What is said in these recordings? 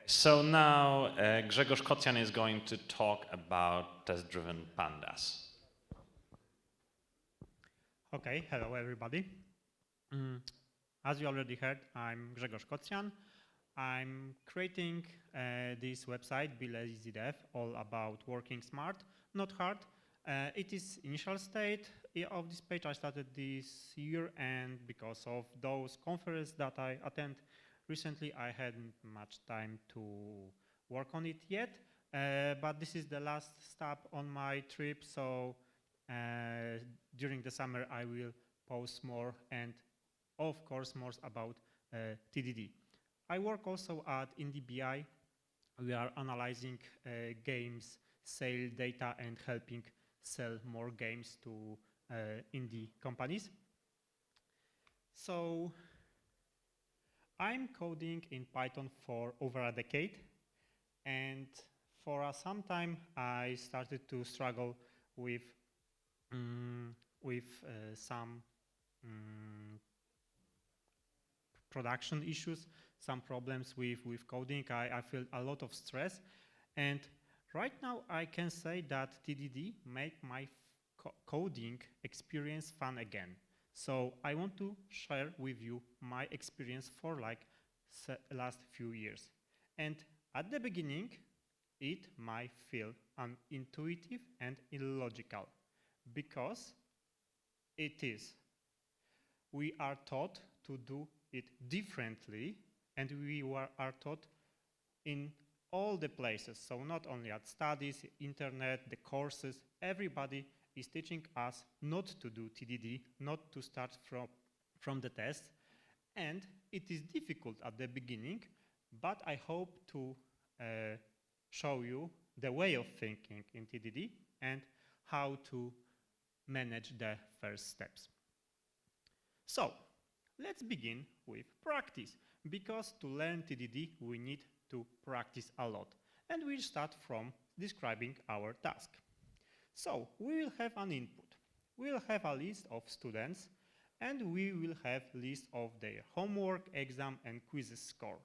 So now Grzegorz Kocjan is going to talk about test-driven pandas. Okay, hello everybody. As you already heard, I'm Grzegorz Kocjan. I'm creating this website, Be Lazy Dev, all about working smart, not hard. It is initial state of this page. I started this year, and because of those conferences that I attend recently, I hadn't much time to work on it yet. But this is the last stop on my trip, so during the summer I will post more, and of course more about TDD. I work also at IndieBI. We are analyzing games sale data and helping sell more games to indie companies. So I'm coding in Python for over a decade, and for some time I started to struggle with some production issues, some problems with coding. I feel a lot of stress, and right now I can say that TDD make my coding experience fun again. So I want to share with you my experience for like last few years. And at the beginning, it might feel unintuitive and illogical, because it is. We are taught to do it differently, and we are taught in all the places. So not only at studies, internet, the courses, everybody is teaching us not to do TDD, not to start from the test. And it is difficult at the beginning, but I hope to show you the way of thinking in TDD and how to manage the first steps. So let's begin with practice, because to learn TDD we need to practice a lot. And we'll start from describing our task. So we will have an input. We'll have a list of students, and we will have a list of their homework, exam, and quizzes score.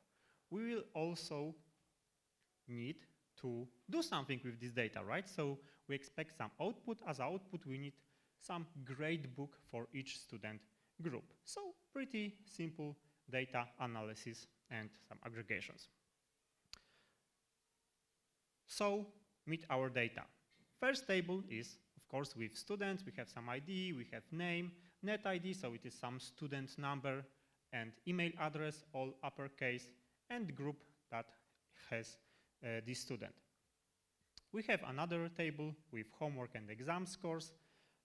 We will also need to do something with this data, right? So we expect some output. As output, we need some grade book for each student group. So pretty simple data analysis and some aggregations. So meet our data. First table is, of course, with students. We have some ID, we have name, net ID, so it is some student number, and email address, all uppercase, and group that has this student. We have another table with homework and exam scores.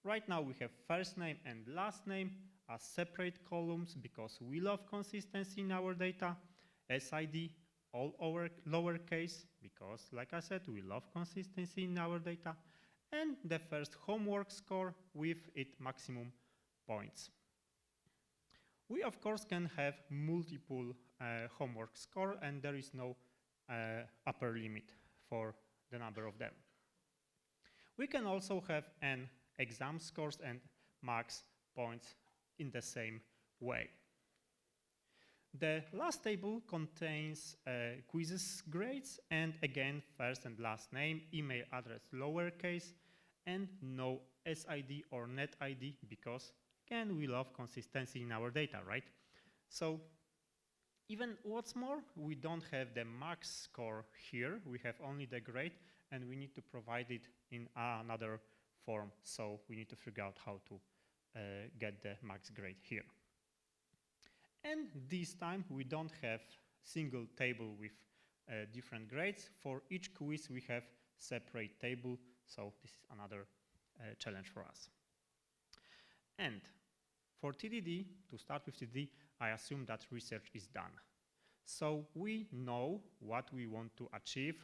Right now we have first name and last name as separate columns because we love consistency in our data. SID, all lowercase, because like I said, we love consistency in our data. And the first homework score with its maximum points. We of course can have multiple homework score, and there is no upper limit for the number of them. We can also have an exam scores and max points in the same way. The last table contains quizzes grades, and again first and last name, email address lowercase, and no SID or net ID, because again we love consistency in our data, right? So even what's more, we don't have the max score here, we have only the grade, and we need to provide it in another form, so we need to figure out how to get the max grade here. And this time we don't have single table with different grades. For each quiz we have separate table, so this is another challenge for us. And for TDD, to start with TDD, I assume that research is done. So we know what we want to achieve.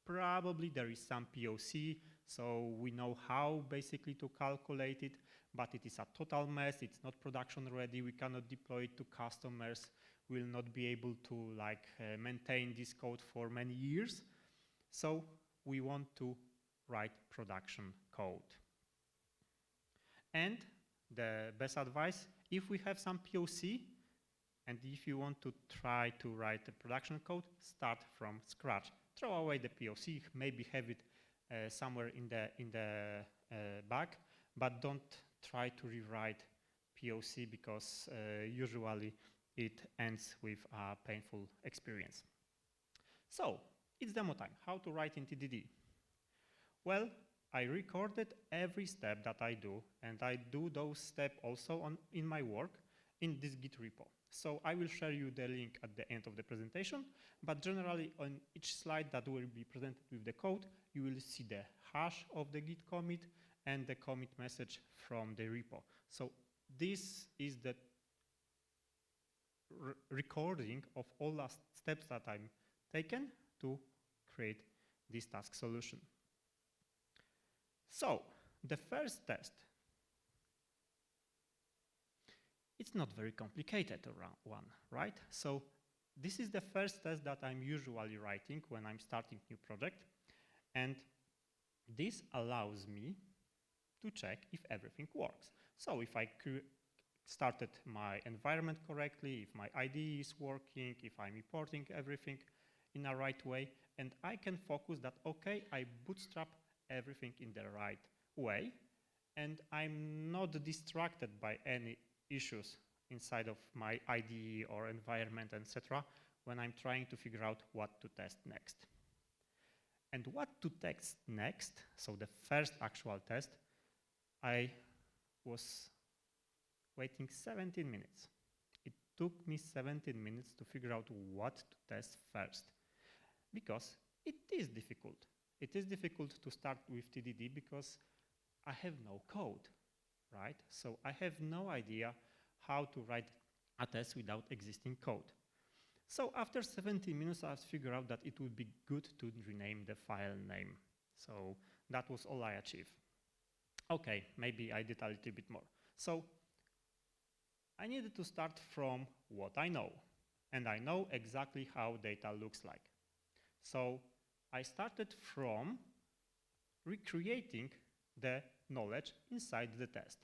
Probably there is some POC, so we know how basically to calculate it, but it is a total mess. It's not production ready. We cannot deploy it to customers. We'll not be able to maintain this code for many years. So we want to write production code. And the best advice, if we have some POC And if you want to try to write the production code, start from scratch. Throw away the POC, maybe have it somewhere in the back, but don't try to rewrite POC because usually it ends with a painful experience. So it's demo time. How to write in TDD? Well, I recorded every step that I do, and I do those steps also in my work in this Git repo. So I will share you the link at the end of the presentation, but generally on each slide that will be presented with the code, you will see the hash of the Git commit and the commit message from the repo. So this is the recording of all the steps that I'm taken to create this task solution. So the first test, it's not very complicated one, right? So this is the first test that I'm usually writing when I'm starting new project, and this allows me to check if everything works. So if I started my environment correctly, if my IDE is working, if I'm importing everything in a right way, and I can focus that, okay, I bootstrap everything in the right way, and I'm not distracted by any issues inside of my IDE or environment, etc., when I'm trying to figure out what to test next. And what to test next, so the first actual test, I was waiting 17 minutes. It took me 17 minutes to figure out what to test first, because it is difficult. It is difficult to start with TDD because I have no code, right? So I have no idea how to write a test without existing code. So after 17 minutes, I figured out that it would be good to rename the file name. So that was all I achieved. Okay, maybe I did a little bit more. So I needed to start from what I know, and I know exactly how data looks like. So I started from recreating the knowledge inside the test.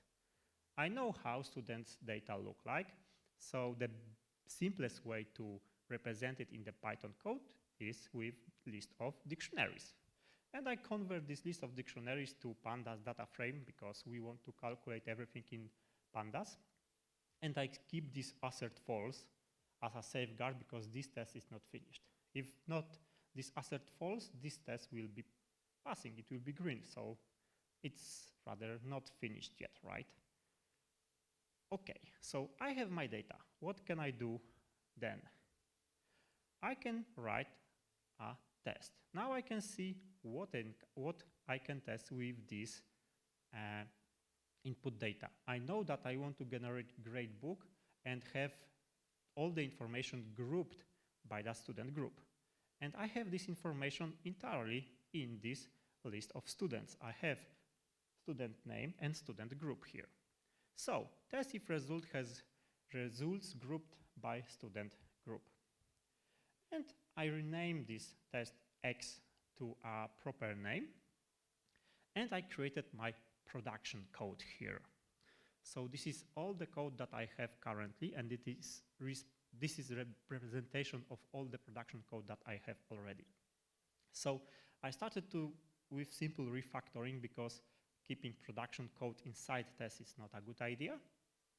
I know how students' data look like, so the simplest way to represent it in the Python code is with list of dictionaries. And I convert this list of dictionaries to Pandas data frame because we want to calculate everything in Pandas. And I keep this assert false as a safeguard because this test is not finished. If not this assert false, this test will be passing, it will be green, so it's rather not finished yet, right? Okay, so I have my data. What can I do then? I can write a test. Now I can see what I can test with this input data. I know that I want to generate gradebook and have all the information grouped by the student group. And I have this information entirely in this list of students. I have student name and student group here. So test if result has results grouped by student group. And I rename this test X to a proper name. And I created my production code here. So this is all the code that I have currently, and this is a representation of all the production code that I have already. So I started with simple refactoring because keeping production code inside test is not a good idea,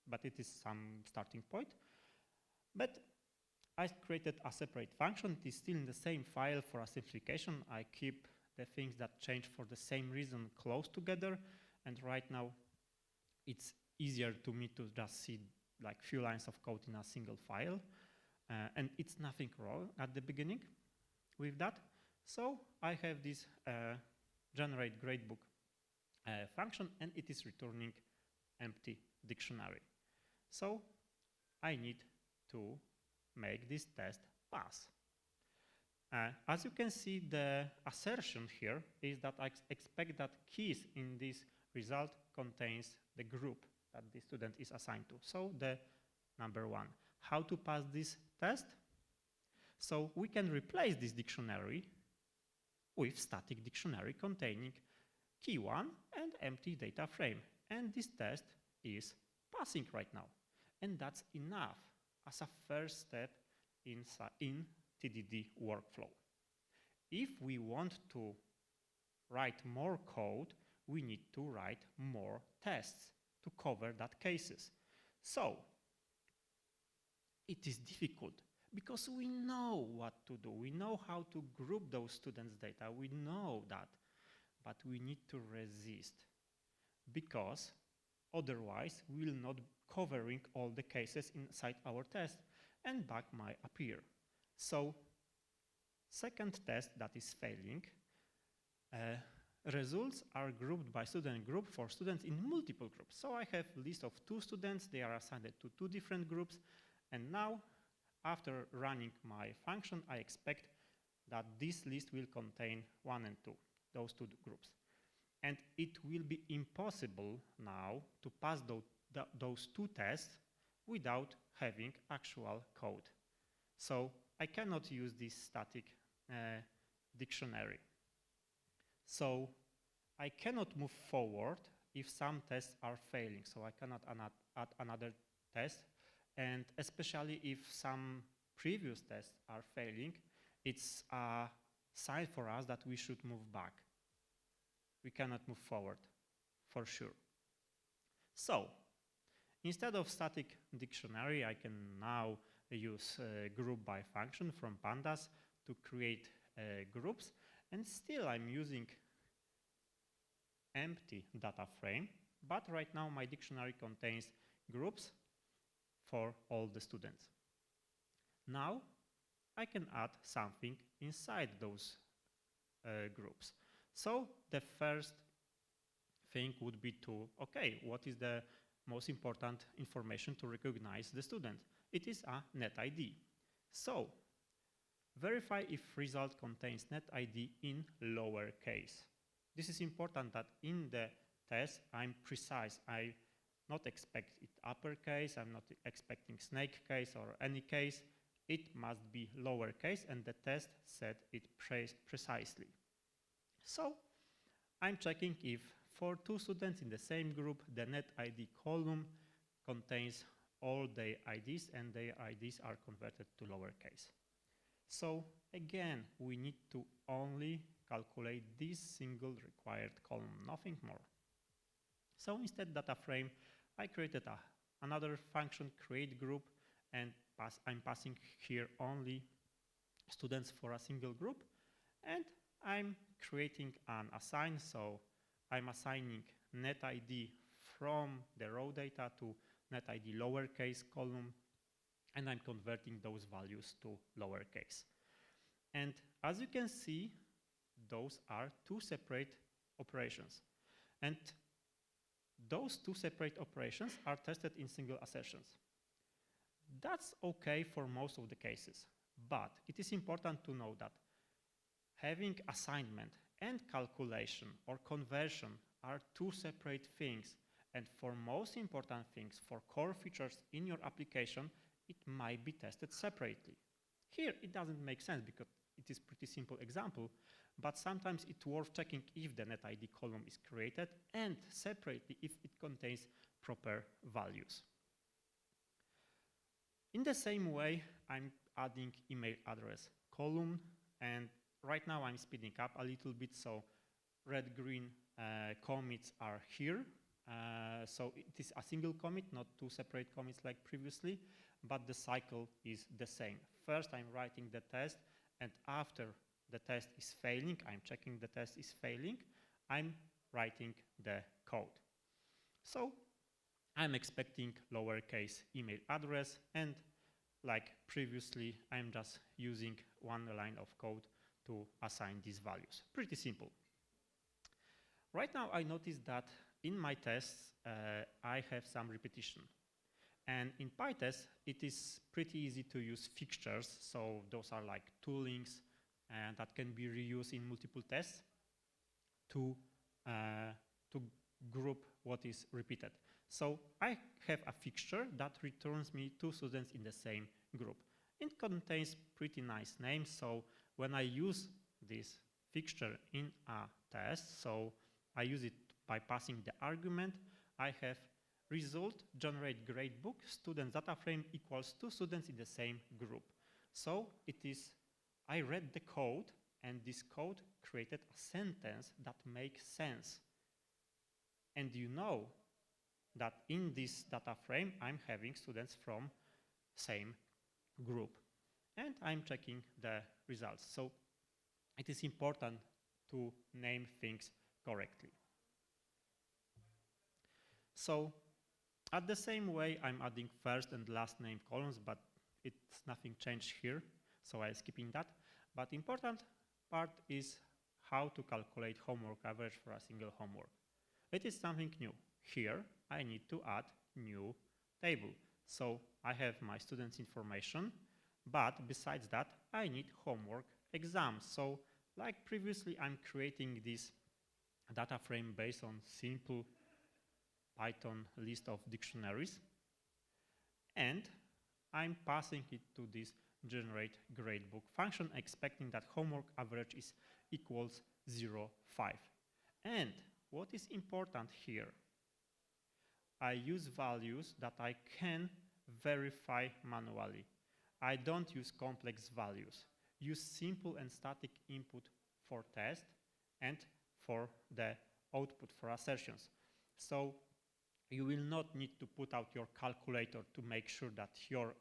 but it is some starting point. But I created a separate function. It is still in the same file for a simplification. I keep the things that change for the same reason close together. And right now, it's easier to me to just see like few lines of code in a single file. And it's nothing wrong at the beginning with that. So I have this generate gradebook function, and it is returning empty dictionary. So I need to make this test pass. As you can see, the assertion here is that I expect that keys in this result contains the group that the student is assigned to. So the number 1. How to pass this test? So we can replace this dictionary with static dictionary containing key 1 and empty data frame. And this test is passing right now. And that's enough. as a first step in TDD workflow. If we want to write more code, we need to write more tests to cover that cases. So it is difficult because we know what to do. We know how to group those students' data. We know that, but we need to resist because otherwise we will not covering all the cases inside our test and bug might appear. So second test that is failing, results are grouped by student group for students in multiple groups. So I have a list of 2 students, they are assigned to 2 different groups, and now after running my function, I expect that this list will contain 1 and 2, those 2 groups. And it will be impossible now to pass those 2 tests without having actual code. So I cannot use this static dictionary. So I cannot move forward if some tests are failing. So I cannot add another test. And especially if some previous tests are failing, it's a sign for us that we should move back. We cannot move forward, for sure. So instead of static dictionary, I can now use group by function from Pandas to create groups. And still I'm using empty data frame, but right now my dictionary contains groups for all the students. Now I can add something inside those groups. So the first thing would be to, okay, what is the most important information to recognize the student? It is a net ID. So verify if result contains net ID in lowercase. This is important that in the test I'm precise. I not expect it uppercase, I'm not expecting snake case or any case. It must be lowercase and the test said it precisely. So I'm checking if for 2 students in the same group the net ID column contains all their IDs and their IDs are converted to lowercase. So again, we need to only calculate this single required column, nothing more. So instead data frame, I created another function, create group, and I'm passing here only students for a single group, and I'm creating an assign, so I'm assigning net ID from the raw data to net ID lowercase column, and I'm converting those values to lowercase. And as you can see, those are 2 separate operations. And those 2 separate operations are tested in single assertions. That's okay for most of the cases, but it is important to know that having assignment and calculation or conversion are 2 separate things, and for most important things, for core features in your application, it might be tested separately. Here it doesn't make sense because it is pretty simple example, but sometimes it's worth checking if the net ID column is created and separately if it contains proper values. In the same way, I'm adding email address column, and right now I'm speeding up a little bit, so red-green commits are here. So it is a single commit, not 2 separate commits like previously, but the cycle is the same. First, I'm writing the test, and after the test is failing, I'm checking the test is failing, I'm writing the code. So I'm expecting lowercase email address, and like previously, I'm just using 1 line of code to assign these values. Pretty simple. Right now, I noticed that in my tests, I have some repetition. And in PyTest, it is pretty easy to use fixtures. So those are like toolings and that can be reused in multiple tests to group what is repeated. So I have a fixture that returns me 2 students in the same group. It contains pretty nice names. So when I use this fixture in a test, so I use it by passing the argument, I have result generate gradebook students data frame equals 2 students in the same group. So it is, I read the code and this code created a sentence that makes sense. And you know that in this data frame I'm having students from same group. And I'm checking the results. So it is important to name things correctly. So at the same way, I'm adding first and last name columns, but it's nothing changed here, so I'm skipping that. But important part is how to calculate homework average for a single homework. It is something new. Here, I need to add new table. So I have my students' information, but besides that, I need homework exams. So like previously, I'm creating this data frame based on simple Python list of dictionaries, and I'm passing it to this generate gradebook function, expecting that homework average is equals 0.5. And what is important here, I use values that I can verify manually. I don't use complex values. Use simple and static input for test and for the output for assertions. So you will not need to put out your calculator to make sure that your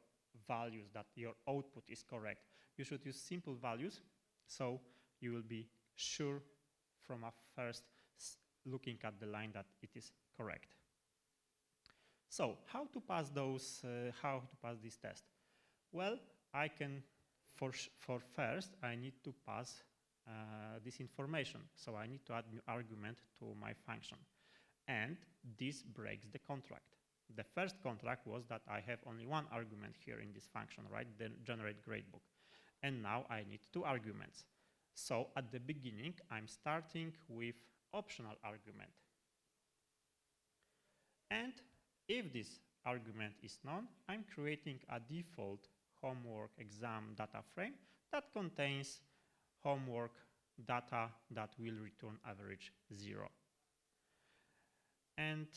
values, that your output is correct. You should use simple values, so you will be sure from a first looking at the line that it is correct. So how to pass this test? Well, I can, for first, I need to pass this information. So I need to add new argument to my function. And this breaks the contract. The first contract was that I have only one argument here in this function, right? The generate gradebook. And now I need 2 arguments. So at the beginning, I'm starting with optional argument. And if this argument is none, I'm creating a default homework exam data frame that contains homework data that will return average 0. And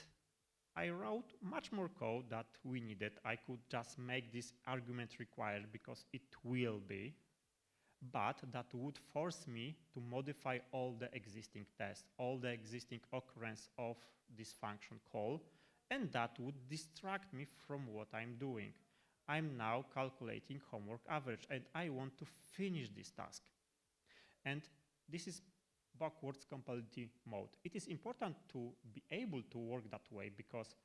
I wrote much more code that we needed. I could just make this argument required because it will be, but that would force me to modify all the existing tests, all the existing occurrence of this function call, and that would distract me from what I'm doing. I'm now calculating homework average, and I want to finish this task. And this is backwards compatibility mode. It is important to be able to work that way because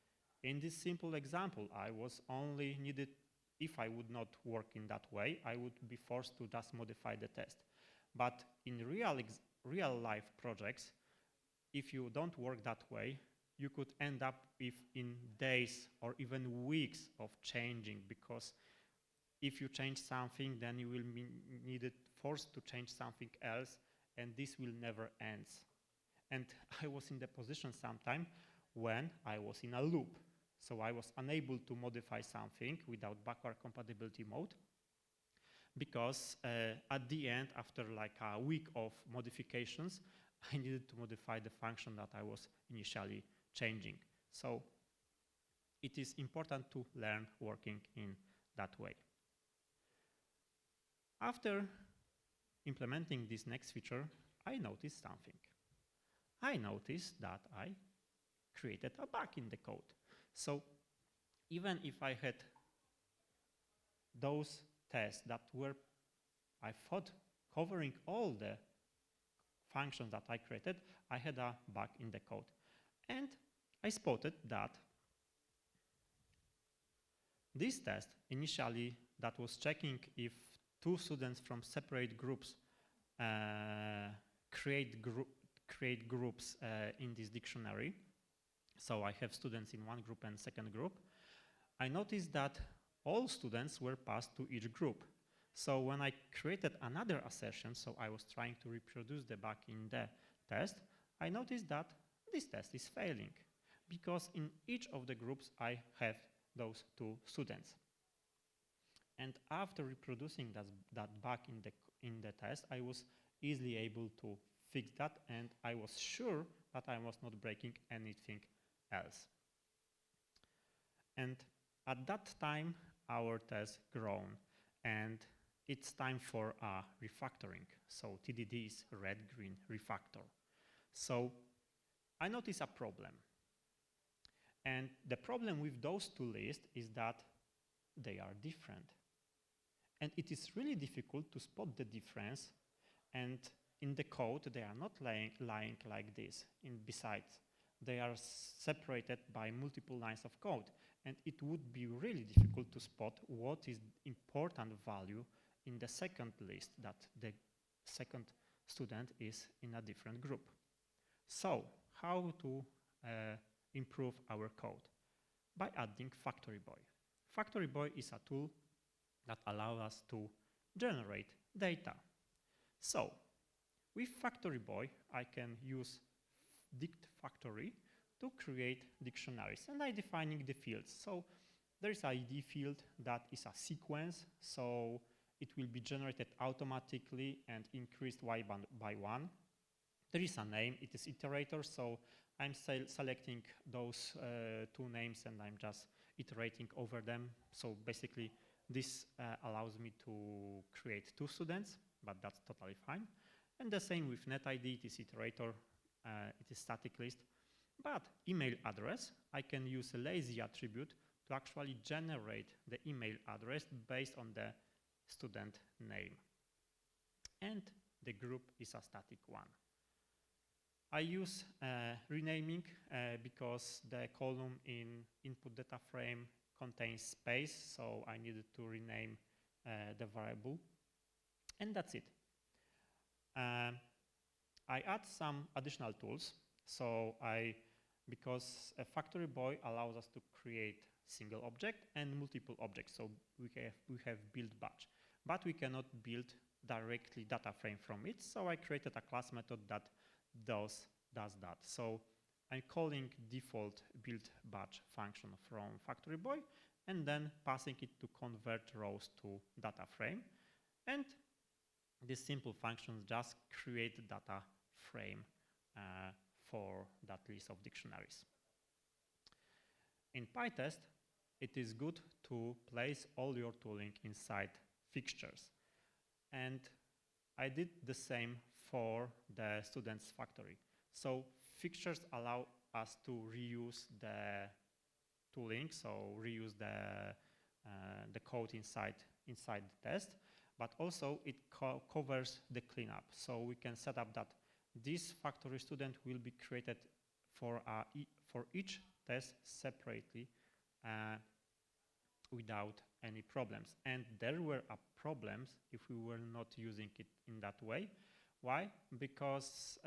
in this simple example, I was only needed, if I would not work in that way, I would be forced to just modify the test. But in real life projects, if you don't work that way, you could end up with in days or even weeks of changing, because if you change something, then you will be forced to change something else, and this will never end. And I was in the position sometime when I was in a loop. So I was unable to modify something without backward compatibility mode, because at the end, after like a week of modifications, I needed to modify the function that I was initially changing. So it is important to learn working in that way. After implementing this next feature, I noticed something. I noticed that I created a bug in the code. So even if I had those tests that were, I thought, covering all the functions that I created, I had a bug in the code. And I spotted that this test initially that was checking if 2 students from separate groups create groups in this dictionary. So I have students in one group and second group. I noticed that all students were passed to each group. So when I created another assertion, so I was trying to reproduce the bug in the test, I noticed that this test is failing because in each of the groups I have those 2 students. And after reproducing that bug in the test, I was easily able to fix that, and I was sure that I was not breaking anything else. And at that time, our test grown, and it's time for refactoring. So TDD is red-green refactor. So I notice a problem. And the problem with those two lists is that they are different. And it is really difficult to spot the difference. And in the code, they are not lying like this. Besides, they are separated by multiple lines of code. And it would be really difficult to spot what is important value in the second list, that the second student is in a different group. So how to improve our code? By adding Factoryboy. Factoryboy is a tool that allows us to generate data. So with Factoryboy, I can use dict factory to create dictionaries, and I'm defining the fields. So there is an ID field that is a sequence, so it will be generated automatically and increased by 1. There is a name, it is iterator, so I'm selecting those 2 names and I'm just iterating over them. So basically this allows me to create 2 students, but that's totally fine. And the same with netID, it is iterator, it is static list. But email address, I can use a lazy attribute to actually generate the email address based on the student name. And the group is a static one. I use renaming because the column in input data frame contains space, so I needed to rename the variable. And that's it. I add some additional tools. So because a Factoryboy allows us to create single object and multiple objects. So we have build batch, but we cannot build directly data frame from it. So I created a class method that does that. So I'm calling default build batch function from Factoryboy and then passing it to convert rows to data frame. And this simple function just create data frame for that list of dictionaries. In PyTest, it is good to place all your tooling inside fixtures. And I did the same for the students factory. So fixtures allow us to reuse the tooling, so reuse the code inside the test, but also it covers the cleanup. So we can set up that this factory student will be created for each test separately without any problems. And there were problems if we were not using it in that way. Why? Because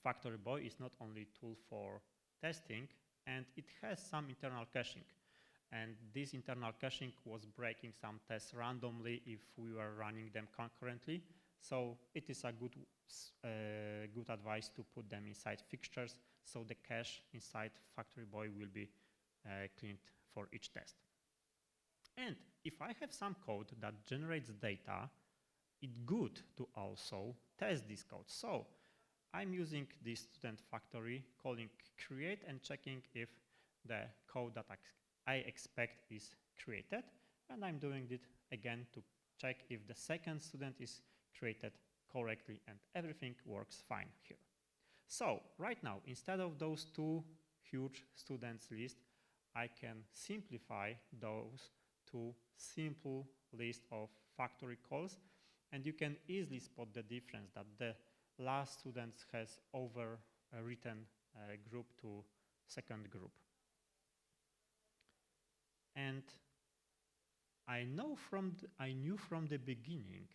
Factoryboy is not only a tool for testing, and it has some internal caching. And this internal caching was breaking some tests randomly if we were running them concurrently. So it is a good advice to put them inside fixtures, so the cache inside Factoryboy will be cleaned for each test. And if I have some code that generates data, it's good to also test this code. So I'm using this student factory, calling create and checking if the code that I expect is created. And I'm doing it again to check if the second student is created correctly and everything works fine here. So right now, instead of those 2 huge students list, I can simplify those to simple list of factory calls, and you can easily spot the difference that the last student has overwritten group to second group. And I knew from the beginning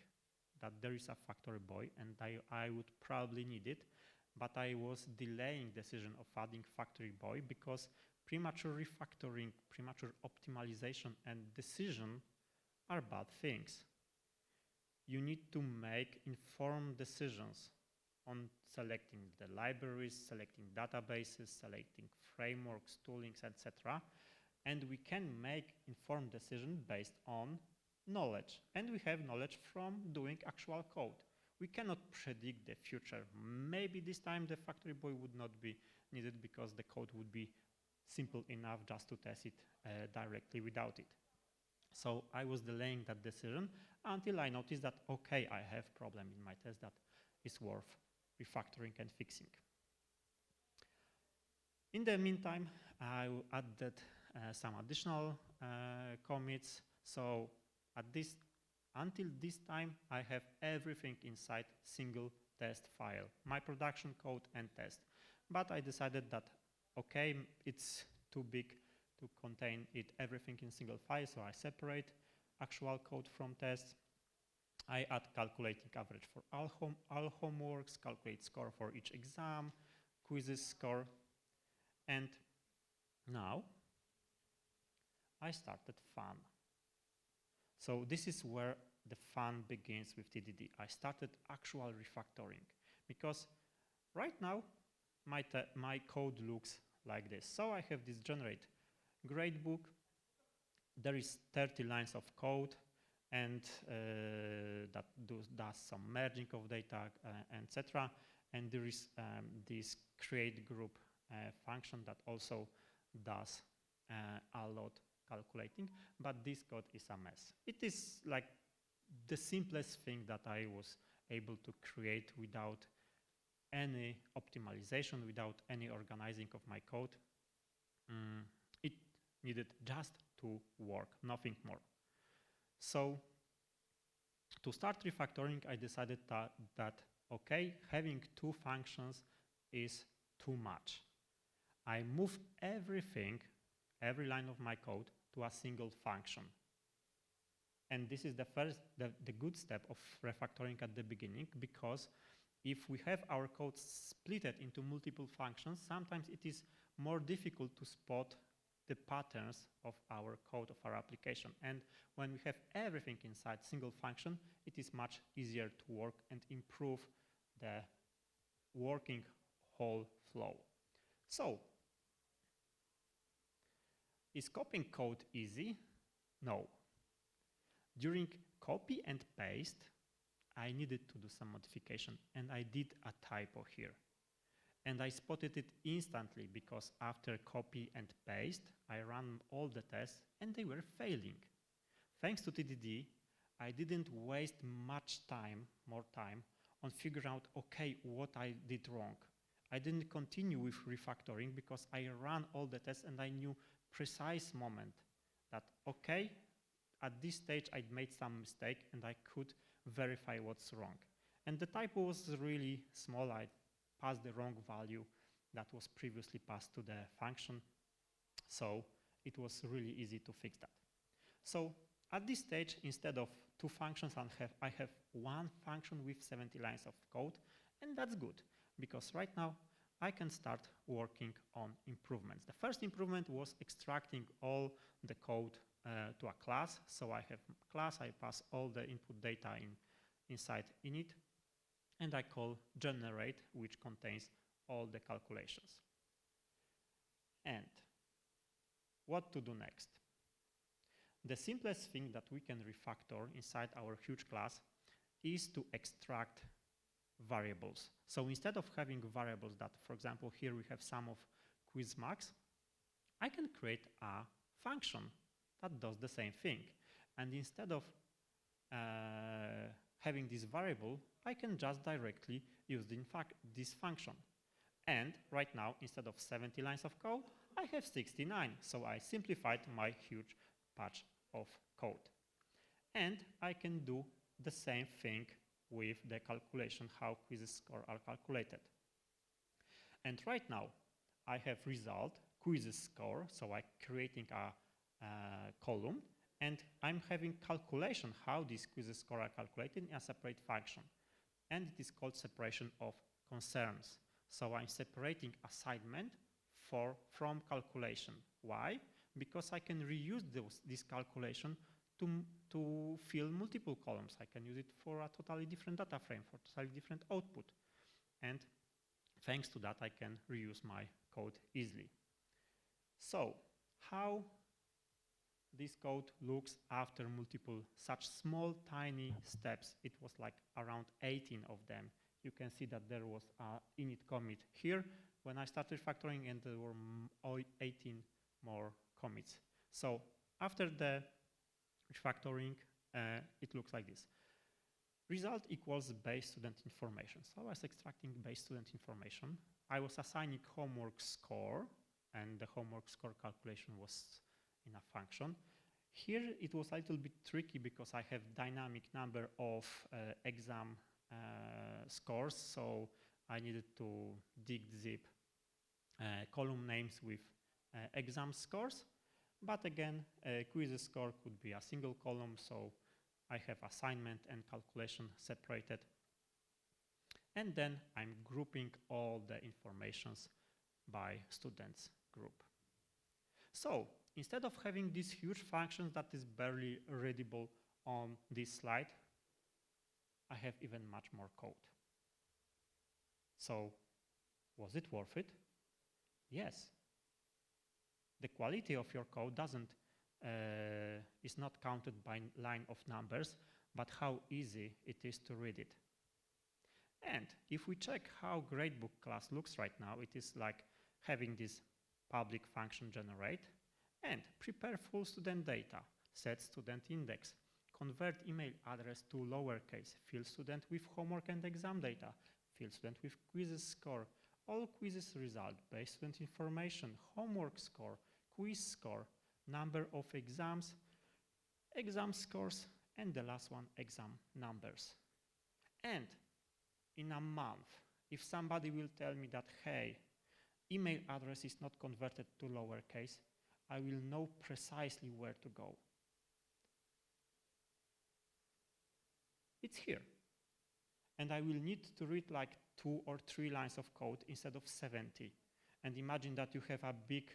that there is a Factoryboy, and I would probably need it, but I was delaying decision of adding Factoryboy because premature refactoring, premature optimization, and decision are bad things. You need to make informed decisions on selecting the libraries, selecting databases, selecting frameworks, toolings, etc. And we can make informed decisions based on knowledge. And we have knowledge from doing actual code. We cannot predict the future. Maybe this time the Factoryboy would not be needed because the code would be simple enough just to test it directly without it. So I was delaying that decision until I noticed that, okay, I have problem in my test that is worth refactoring and fixing. In the meantime, I added some additional commits. So until this time, I have everything inside single test file, my production code and test. But I decided that, okay, it's too big to contain everything in single file, so I separate actual code from tests. I add calculating average for all homeworks, calculate score for each exam, quizzes score, and now I started fun. So this is where the fun begins with TDD. I started actual refactoring because right now my code looks like this. So I have this generate gradebook. There is 30 lines of code and that does some merging of data, etc. And there is this create group function that also does a lot calculating, but this code is a mess. It is like the simplest thing that I was able to create without any optimization, without any organizing of my code. It needed just to work, nothing more. So to start refactoring, I decided that okay, having two functions is too much. I moved everything, every line of my code to a single function. And this is the good step of refactoring at the beginning, because if we have our code splitted into multiple functions, sometimes it is more difficult to spot the patterns of our code, of our application. And when we have everything inside single function, it is much easier to work and improve the working whole flow. So, is copying code easy? No. During copy and paste, I needed to do some modification, and I did a typo here. And I spotted it instantly because after copy and paste, I ran all the tests and they were failing. Thanks to TDD, I didn't waste more time on figuring out, okay, what I did wrong. I didn't continue with refactoring because I ran all the tests and I knew precise moment that, okay, at this stage I made some mistake and I could verify what's wrong. And the typo was really small. I passed the wrong value that was previously passed to the function. So it was really easy to fix that. So at this stage, instead of two functions, I have one function with 70 lines of code, and that's good because right now I can start working on improvements. The first improvement was extracting all the code to a class. So I have class, I pass all the input data inside init, and I call generate, which contains all the calculations. And what to do next? The simplest thing that we can refactor inside our huge class is to extract variables. So instead of having variables that, for example, here we have sum of quiz marks, I can create a function that does the same thing. And instead of having this variable, I can just directly use this function. And right now, instead of 70 lines of code, I have 69. So I simplified my huge patch of code. And I can do the same thing with the calculation, how quizzes score are calculated. And right now, I have result, quizzes score, so I'm creating a column, and I'm having calculation, how these quizzes score are calculated in a separate function. And it is called separation of concerns. So I'm separating assignment from calculation. Why? Because I can reuse this calculation to fill multiple columns. I can use it for a totally different data frame, for totally different output. And thanks to that, I can reuse my code easily. So how this code looks after multiple such small, tiny steps? It was like around 18 of them. You can see that there was an init commit here when I started refactoring, and there were 18 more commits. So after the refactoring, it looks like this. Result equals base student information. So I was extracting base student information. I was assigning homework score, and the homework score calculation was in a function. Here it was a little bit tricky because I have dynamic number of exam scores, so I needed to dig zip column names with exam scores. But again, a quiz score could be a single column, so I have assignment and calculation separated. And then I'm grouping all the informations by students group. So instead of having these huge functions that is barely readable on this slide, I have even much more code. So was it worth it? Yes. The quality of your code is not counted by line of numbers, but how easy it is to read it. And if we check how gradebook class looks right now, it is like having this public function generate and prepare full student data, set student index, convert email address to lowercase, fill student with homework and exam data, fill student with quizzes score, all quizzes result, base student information, homework score, quiz score, number of exams, exam scores, and the last one, exam numbers. And in a month, if somebody will tell me that, hey, email address is not converted to lowercase, I will know precisely where to go. It's here. And I will need to read like 2 or 3 lines of code instead of 70. And imagine that you have a big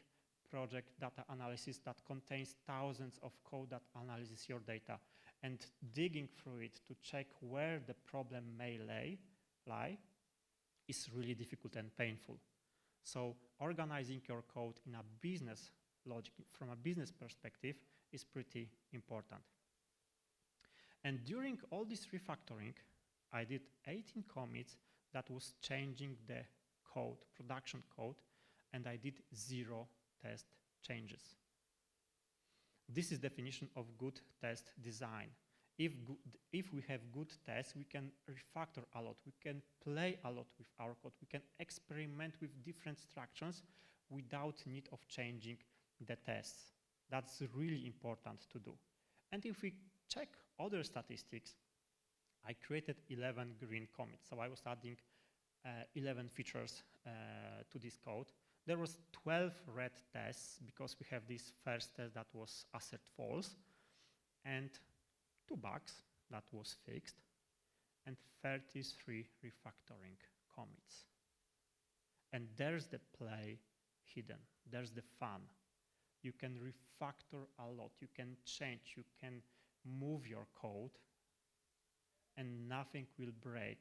project data analysis that contains thousands of code that analyzes your data, and digging through it to check where the problem may lie is really difficult and painful. So organizing your code in a business logic, from a business perspective, is pretty important. And during all this refactoring, I did 18 commits that was changing the code, production code, and I did 0 test changes. This is definition of good test design. If we have good tests, we can refactor a lot, we can play a lot with our code, we can experiment with different structures without need of changing the tests. That's really important to do. And if we check other statistics, I created 11 green commits. So I was adding 11 features to this code. There was 12 red tests because we have this first test that was assert false, and 2 bugs that was fixed, and 33 refactoring commits. And there's the play hidden. There's the fun. You can refactor a lot. You can change. You can move your code, and nothing will break.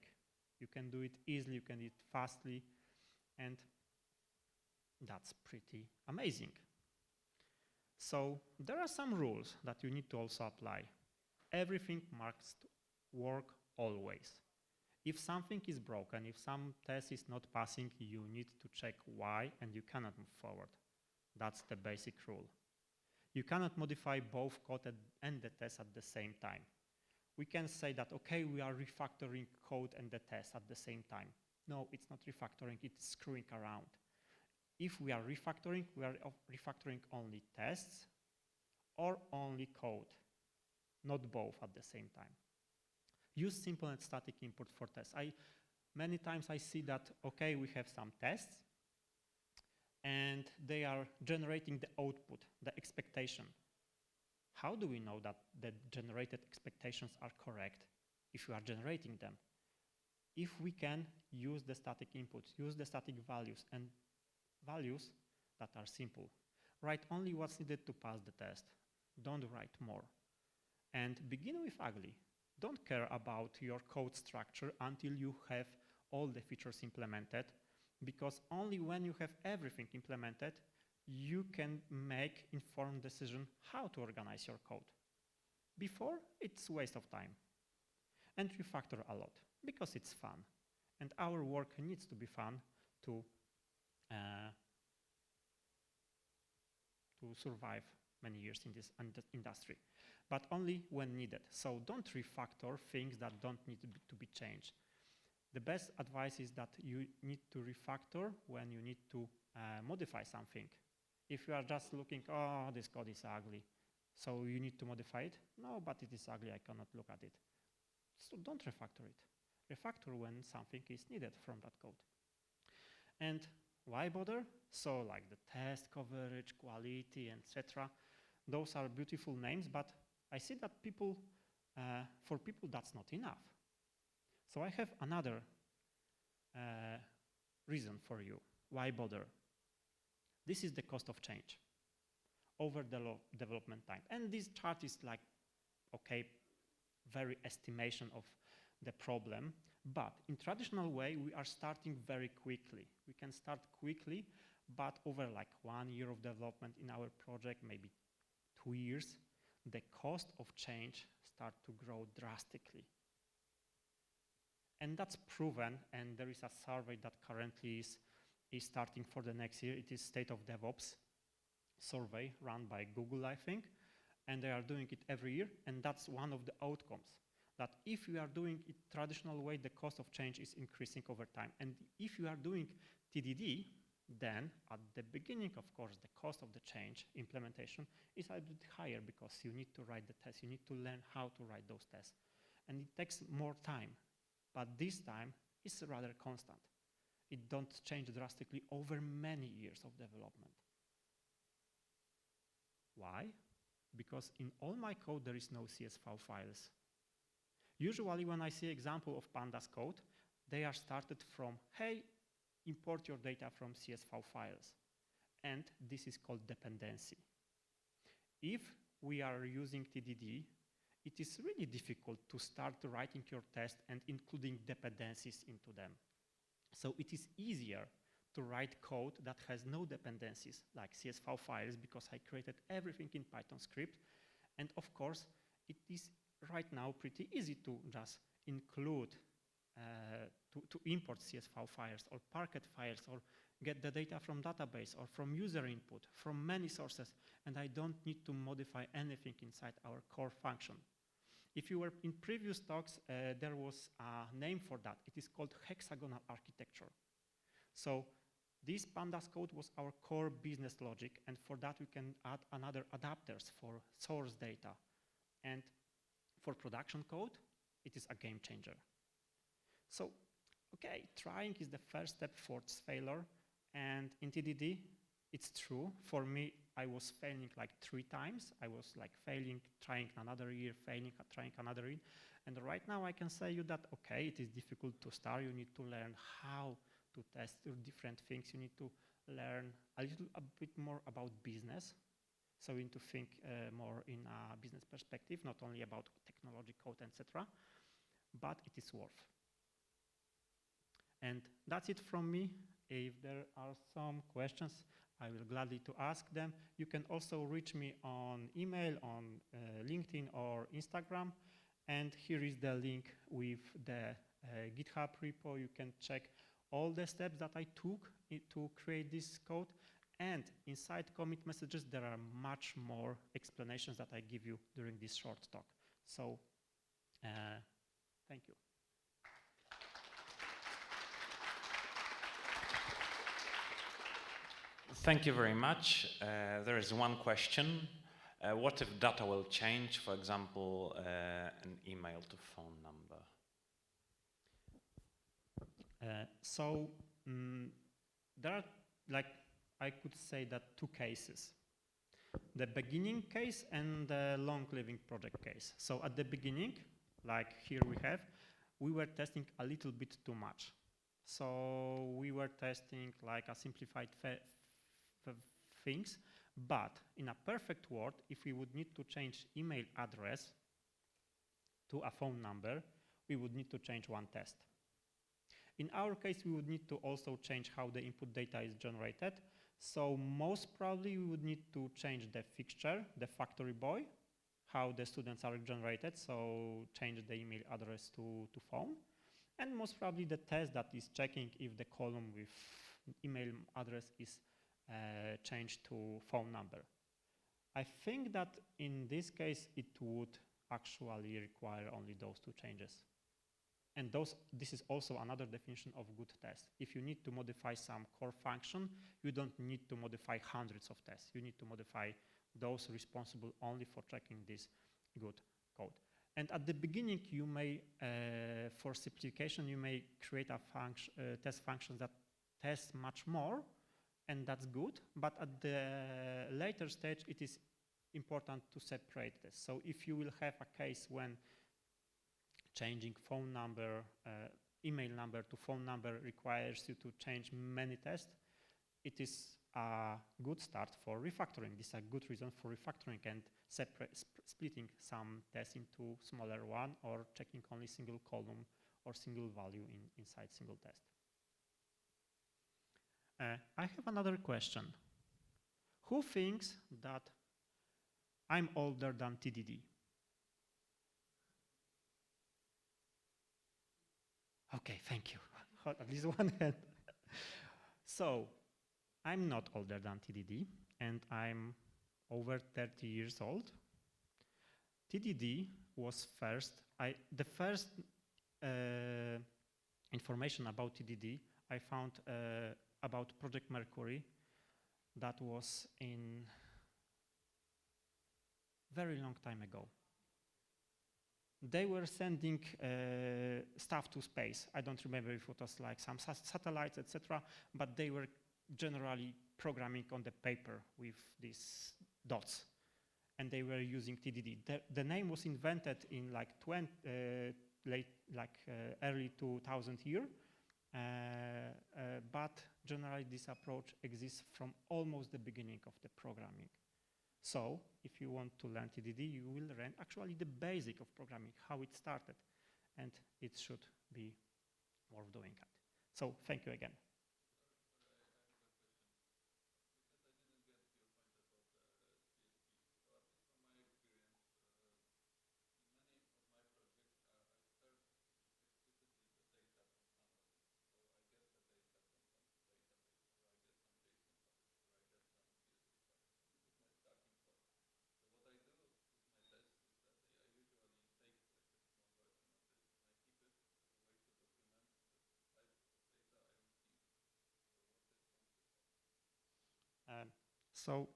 You can do it easily. You can do it fastly, and that's pretty amazing. So there are some rules that you need to also apply. Everything must work always. If something is broken, if some test is not passing, you need to check why, and you cannot move forward. That's the basic rule. You cannot modify both code and the test at the same time. We can say that, okay, we are refactoring code and the test at the same time. No, it's not refactoring, it's screwing around. If we are refactoring only tests or only code, not both at the same time. Use simple and static input for tests. Many times I see that, okay, we have some tests, and they are generating the output, the expectation. How do we know that the generated expectations are correct if we are generating them? If we can use the static inputs, use the static values, and values that are simple. Write only what's needed to pass the test. Don't write more. And begin with ugly. Don't care about your code structure until you have all the features implemented, because only when you have everything implemented, you can make informed decision how to organize your code. Before, it's a waste of time. And refactor a lot, because it's fun. And our work needs to be fun to to survive many years in this industry, but only when needed. So don't refactor things that don't need to be changed. The best advice is that you need to refactor when you need to modify something. If you are just looking, oh, this code is ugly, so you need to modify it. No, but it is ugly, I cannot look at it. So don't refactor it. Refactor when something is needed from that code. And why bother? So like the test coverage, quality, etc. Those are beautiful names, but I see that for people that's not enough. So I have another reason for you. Why bother? This is the cost of change over the development time. And this chart is like, okay, very estimation of the problem. But in traditional way, we are starting very quickly. We can start quickly, but over like 1 year of development in our project, maybe 2 years, the cost of change start to grow drastically. And that's proven, and there is a survey that currently is starting for the next year. It is State of DevOps survey run by Google, I think, and they are doing it every year, and that's one of the outcomes. That if you are doing it traditional way, the cost of change is increasing over time. And if you are doing TDD, then at the beginning, of course, the cost of the change implementation is a bit higher because you need to write the tests, you need to learn how to write those tests. And it takes more time, but this time is rather constant. It don't change drastically over many years of development. Why? Because in all my code, there is no CSV files. Usually when I see example of Pandas code, they are started from, hey, import your data from CSV files. And this is called dependency. If we are using TDD, it is really difficult to start writing your test and including dependencies into them. So it is easier to write code that has no dependencies like CSV files because I created everything in Python script. And of course, it is right now pretty easy to just include, to import CSV files or Parquet files or get the data from database or from user input, from many sources, and I don't need to modify anything inside our core function. If you were in previous talks, there was a name for that. It is called hexagonal architecture. So this Pandas code was our core business logic, and for that we can add another adapters for source data. And for production code, it is a game changer. So, okay, trying is the first step towards failure, and in TDD, it's true. For me, I was failing like 3 times. I was like failing, trying another year, failing, trying another year. And right now I can say you that, okay, it is difficult to start. You need to learn how to test different things. You need to learn a bit more about business. So we need to think more in a business perspective, not only about technology, code, etc. But it is worth. And that's it from me. If there are some questions, I will gladly to ask them. You can also reach me on email, on LinkedIn or Instagram. And here is the link with the GitHub repo. You can check all the steps that I took to create this code. And inside commit messages, there are much more explanations that I give you during this short talk. So, thank you. Thank you very much. There is one question. What if data will change, for example, an email to phone number? There are, like, I could say that 2 cases. The beginning case and the long living project case. So at the beginning, like here we were testing a little bit too much. So we were testing like a simplified things, but in a perfect world, if we would need to change email address to a phone number, we would need to change 1 test. In our case, we would need to also change how the input data is generated. So most probably we would need to change the fixture, the Factoryboy, how the students are generated, so change the email address to phone. And most probably the test that is checking if the column with email address is changed to phone number. I think that in this case, it would actually require only those two changes. And this is also another definition of good test. If you need to modify some core function, you don't need to modify hundreds of tests. You need to modify those responsible only for checking this good code. And at the beginning, you may, for simplification, you may create a test function that tests much more, and that's good. But at the later stage, it is important to separate this. So if you will have a case when changing phone number, email number to phone number requires you to change many tests, it is a good start for refactoring. This is a good reason for refactoring and splitting some tests into smaller one, or checking only single column or single value inside single test. I have another question. Who thinks that I'm older than TDD? Okay, thank you. At least one hand. So, I'm not older than TDD, and I'm over 30 years old. TDD was the first information about TDD I found about Project Mercury. That was in very long time ago. They were sending stuff to space. I don't remember if it was like some satellites, etc., but they were generally programming on the paper with these dots, and they were using TDD. The name was invented in like early 2000 year, but generally this approach exists from almost the beginning of the programming. So if you want to learn TDD, you will learn actually the basic of programming, how it started, and it should be worth doing that. So thank you again. So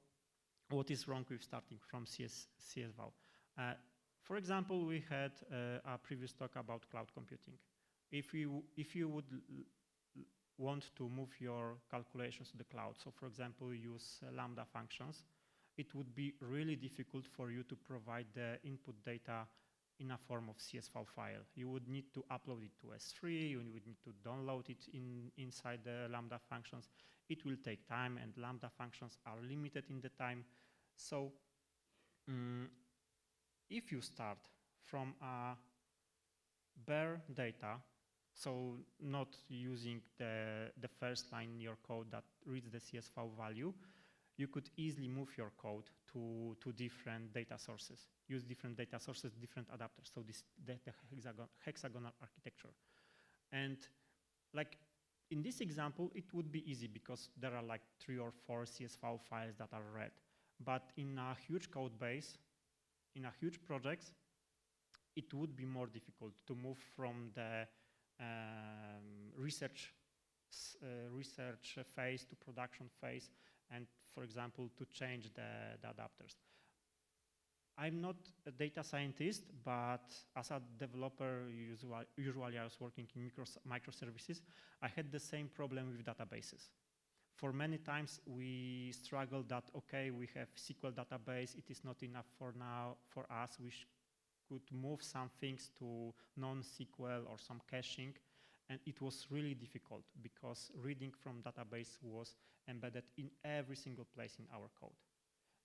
what is wrong with starting from CSV? For example, we had a previous talk about cloud computing. If you would want to move your calculations to the cloud, so for example, use Lambda functions, it would be really difficult for you to provide the input data in a form of CSV file. You would need to upload it to S3, you would need to download it inside the Lambda functions. It will take time, and Lambda functions are limited in the time. So if you start from a bare data, so not using the first line in your code that reads the CSV value, you could easily move your code to different data sources. Use different data sources, different adapters. So this the hexagonal architecture. And like in this example, it would be easy because there are like 3 or 4 CSV files that are read. But in a huge code base, in a huge project, it would be more difficult to move from the research phase to production phase, and for example, to change the adapters. I'm not a data scientist, but as a developer, usually I was working in microservices. I had the same problem with databases. For many times, we struggled that, okay, we have SQL database, it is not enough for now for us. We could move some things to non-SQL or some caching, and it was really difficult because reading from database was embedded in every single place in our code.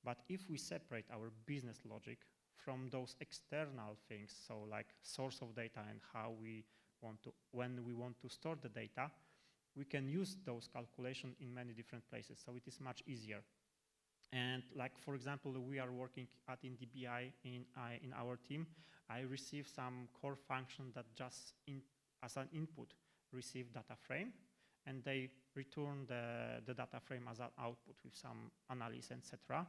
But if we separate our business logic from those external things, so like source of data and how we want to, when we want to store the data, we can use those calculations in many different places. So it is much easier. And like, for example, we are working at InDBI in our team. I receive some core function that just as an input receive data frame. and they return the data frame as an output with some analysis, etc.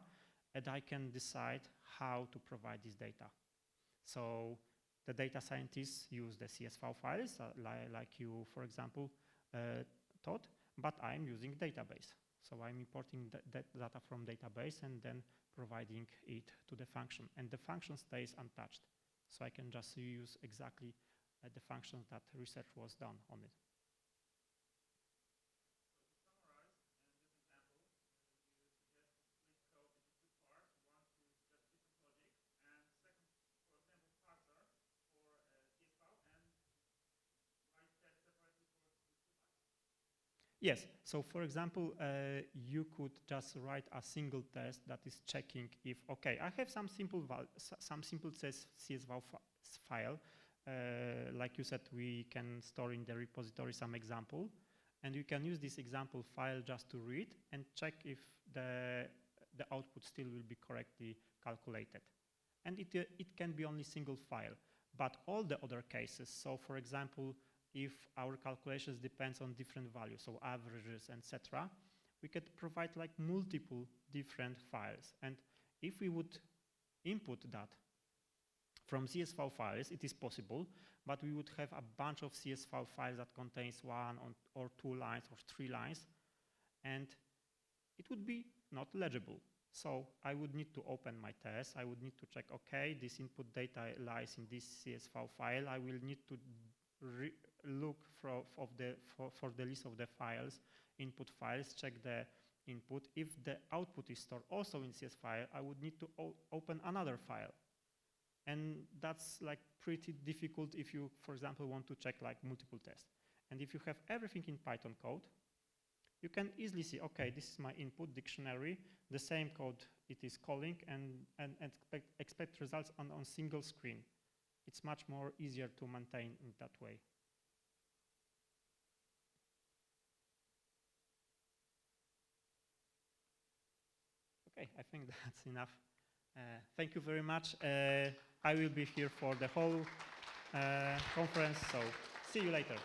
And I can decide how to provide this data. So the data scientists use the CSV files, like you, for example, taught, but I'm using database. So I'm importing that data from database and then providing it to the function. And the function stays untouched. So I can just use exactly the functions that research was done on it. Yes, so for example, you could just write a single test that is checking if, okay, I have some simple CSV file. Like you said, we can store in the repository some example, and you can use this example file just to read and check if the output still will be correctly calculated. And it can be only single file, but all the other cases, so for example, if our calculations depends on different values, so averages, etc., we could provide like multiple different files. And if we would input that from CSV files, it is possible, but we would have a bunch of CSV files that contains 1 or 2 lines or 3 lines, and it would be not legible. So I would need to open my test. I would need to check, okay, this input data lies in this CSV file. I will need to look for the list of the files, input files, check the input. If the output is stored also in CS file, I would need to open another file. And that's like pretty difficult if you, for example, want to check like multiple tests. And if you have everything in Python code, you can easily see, okay, this is my input dictionary, the same code it is calling, and expect results on single screen. It's much more easier to maintain in that way. Okay, I think that's enough. Thank you very much. I will be here for the whole conference, so see you later.